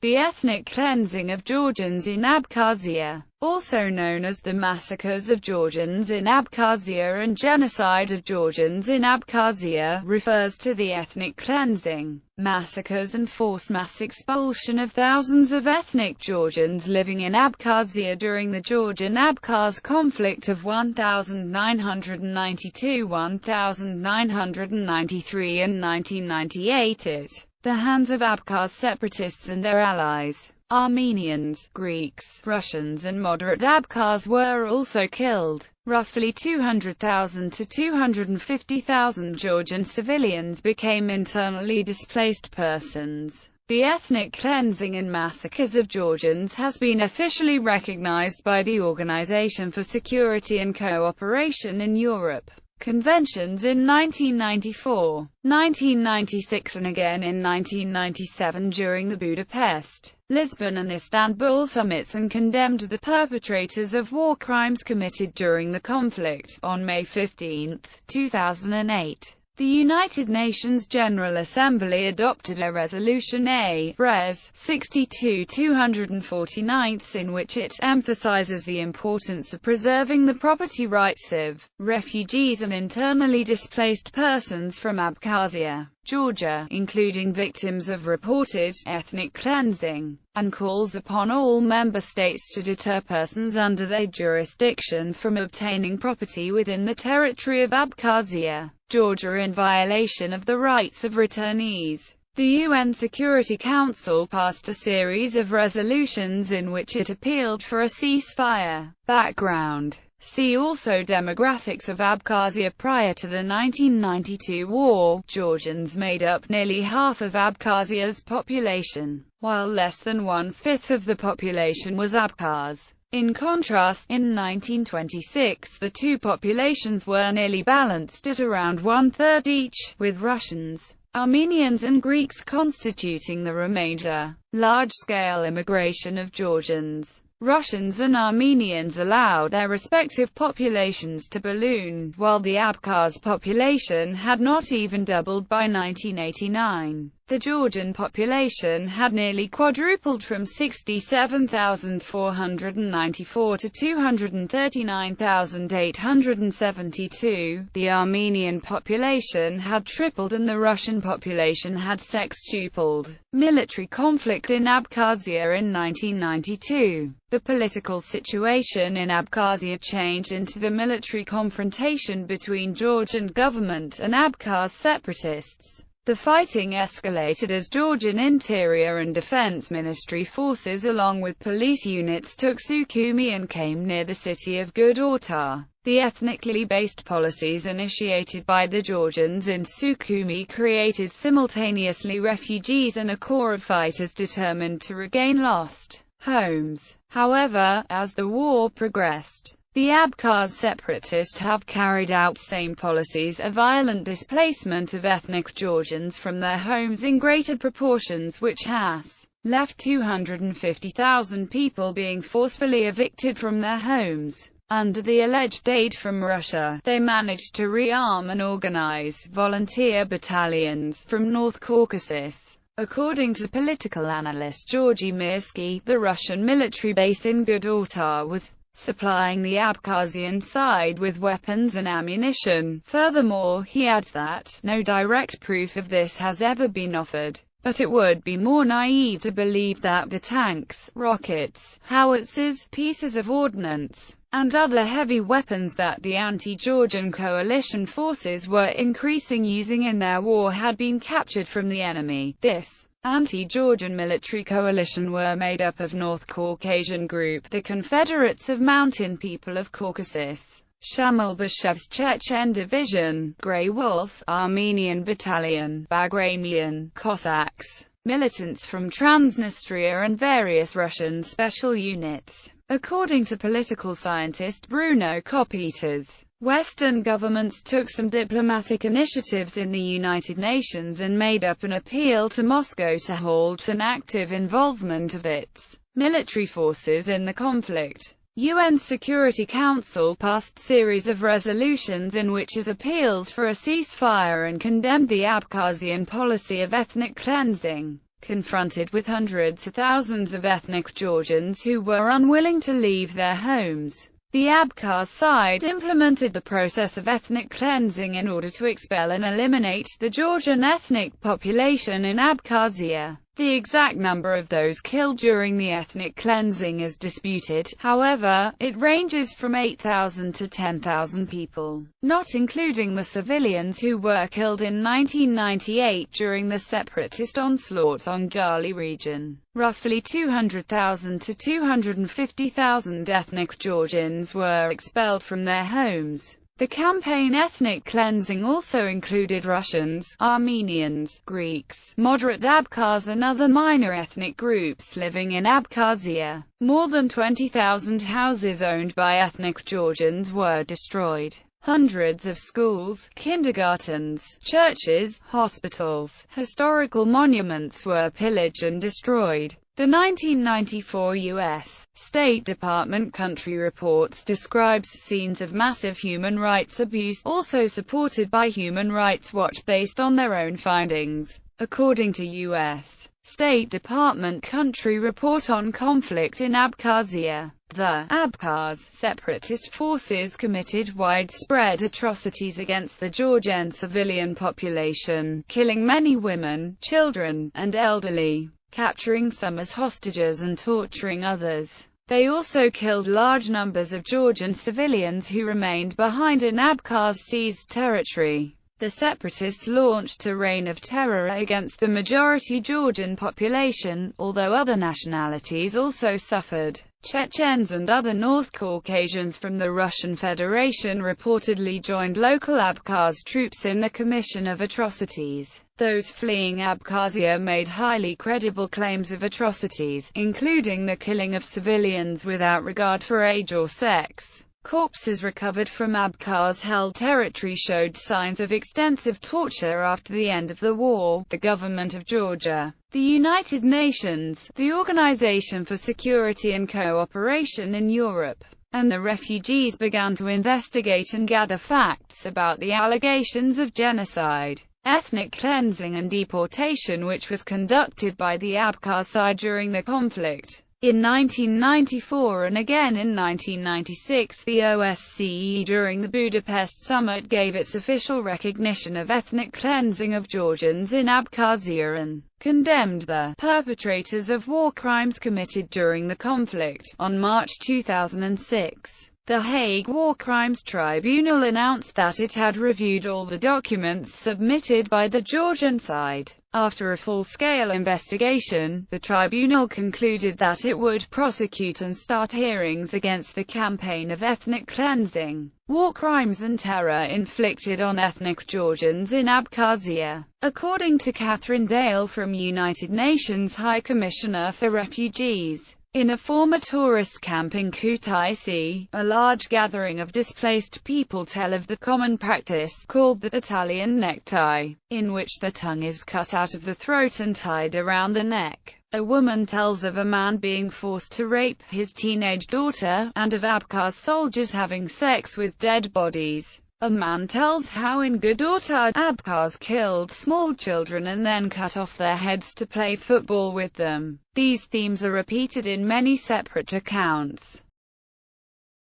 The ethnic cleansing of Georgians in Abkhazia, also known as the massacres of Georgians in Abkhazia and genocide of Georgians in Abkhazia, refers to the ethnic cleansing, massacres and forced mass expulsion of thousands of ethnic Georgians living in Abkhazia during the Georgian-Abkhaz conflict of 1992–1993 and 1998 at the hands of Abkhaz separatists and their allies. Armenians, Greeks, Russians and moderate Abkhaz were also killed. Roughly 200,000 to 250,000 Georgian civilians became internally displaced persons. The ethnic cleansing and massacres of Georgians has been officially recognized by the Organization for Security and Cooperation in Europe. Conventions in 1994, 1996 and again in 1997 during the Budapest, Lisbon and Istanbul summits, and condemned the perpetrators of war crimes committed during the conflict. On May 15, 2008, the United Nations General Assembly adopted a resolution Res. 62-249 in which it emphasizes the importance of preserving the property rights of refugees and internally displaced persons from Abkhazia, Georgia, including victims of reported ethnic cleansing, and calls upon all member states to deter persons under their jurisdiction from obtaining property within the territory of Abkhazia, Georgia in violation of the rights of returnees. The UN Security Council passed a series of resolutions in which it appealed for a ceasefire. Background. See also Demographics of Abkhazia. Prior to the 1992 war, Georgians made up nearly half of Abkhazia's population, while less than one-fifth of the population was Abkhaz. In contrast, in 1926 the two populations were nearly balanced at around one-third each, with Russians, Armenians and Greeks constituting the remainder. Large-scale immigration of Georgians, Russians and Armenians allowed their respective populations to balloon, while the Abkhaz population had not even doubled by 1989. The Georgian population had nearly quadrupled from 67,494 to 239,872. The Armenian population had tripled and the Russian population had sextupled. Military conflict in Abkhazia in 1992. The political situation in Abkhazia changed into the military confrontation between Georgian government and Abkhaz separatists. The fighting escalated as Georgian Interior and Defense Ministry forces along with police units took Sukhumi and came near the city of Gudauta. The ethnically based policies initiated by the Georgians in Sukhumi created simultaneously refugees and a core of fighters determined to regain lost homes. However, as the war progressed, the Abkhaz separatists have carried out same policies, a violent displacement of ethnic Georgians from their homes in greater proportions, which has left 250,000 people being forcefully evicted from their homes. Under the alleged aid from Russia, they managed to rearm and organize volunteer battalions from North Caucasus. According to political analyst Georgy Mirsky, the Russian military base in Gudauta was supplying the Abkhazian side with weapons and ammunition. Furthermore, he adds that no direct proof of this has ever been offered, but it would be more naive to believe that the tanks, rockets, howitzers, pieces of ordnance, and other heavy weapons that the anti-Georgian coalition forces were increasing using in their war had been captured from the enemy. This anti-Georgian military coalition were made up of North Caucasian group, the Confederates of Mountain People of Caucasus, Shamal Bashev's Chechen Division, Grey Wolf, Armenian Battalion, Bagramian, Cossacks, militants from Transnistria and various Russian special units. According to political scientist Bruno Kopitas, Western governments took some diplomatic initiatives in the United Nations and made up an appeal to Moscow to halt an active involvement of its military forces in the conflict. UN Security Council passed series of resolutions in which it appeals for a ceasefire and condemned the Abkhazian policy of ethnic cleansing. Confronted with hundreds of thousands of ethnic Georgians who were unwilling to leave their homes, the Abkhaz side implemented the process of ethnic cleansing in order to expel and eliminate the Georgian ethnic population in Abkhazia. The exact number of those killed during the ethnic cleansing is disputed, however, it ranges from 8,000 to 10,000 people, not including the civilians who were killed in 1998 during the separatist onslaught on Gali region. Roughly 200,000 to 250,000 ethnic Georgians were expelled from their homes. The campaign ethnic cleansing also included Russians, Armenians, Greeks, moderate Abkhaz and other minor ethnic groups living in Abkhazia. More than 20,000 houses owned by ethnic Georgians were destroyed. Hundreds of schools, kindergartens, churches, hospitals, historical monuments were pillaged and destroyed. The 1994 U.S. State Department country reports describes scenes of massive human rights abuse, also supported by Human Rights Watch based on their own findings. According to U.S. State Department country report on conflict in Abkhazia, the Abkhaz separatist forces committed widespread atrocities against the Georgian civilian population, killing many women, children, and elderly, capturing some as hostages and torturing others. They also killed large numbers of Georgian civilians who remained behind in Abkhaz seized territory. The separatists launched a reign of terror against the majority Georgian population, although other nationalities also suffered. Chechens and other North Caucasians from the Russian Federation reportedly joined local Abkhaz troops in the commission of atrocities. Those fleeing Abkhazia made highly credible claims of atrocities, including the killing of civilians without regard for age or sex. Corpses recovered from Abkhaz-held territory showed signs of extensive torture after the end of the war. The government of Georgia, the United Nations, the Organization for Security and Cooperation in Europe, and the refugees began to investigate and gather facts about the allegations of genocide, ethnic cleansing and deportation which was conducted by the Abkhaz side during the conflict. In 1994 and again in 1996, the OSCE during the Budapest summit gave its official recognition of ethnic cleansing of Georgians in Abkhazia and condemned the perpetrators of war crimes committed during the conflict. On March 2006, the Hague War Crimes Tribunal announced that it had reviewed all the documents submitted by the Georgian side. After a full-scale investigation, the tribunal concluded that it would prosecute and start hearings against the campaign of ethnic cleansing, war crimes and terror inflicted on ethnic Georgians in Abkhazia. According to Catherine Dale from United Nations High Commissioner for Refugees, in a former tourist camp in Kutaisi, a large gathering of displaced people tell of the common practice, called the Italian necktie, in which the tongue is cut out of the throat and tied around the neck. A woman tells of a man being forced to rape his teenage daughter, and of Abkhaz soldiers having sex with dead bodies. A man tells how in Gudauta, Abkhaz killed small children and then cut off their heads to play football with them. These themes are repeated in many separate accounts.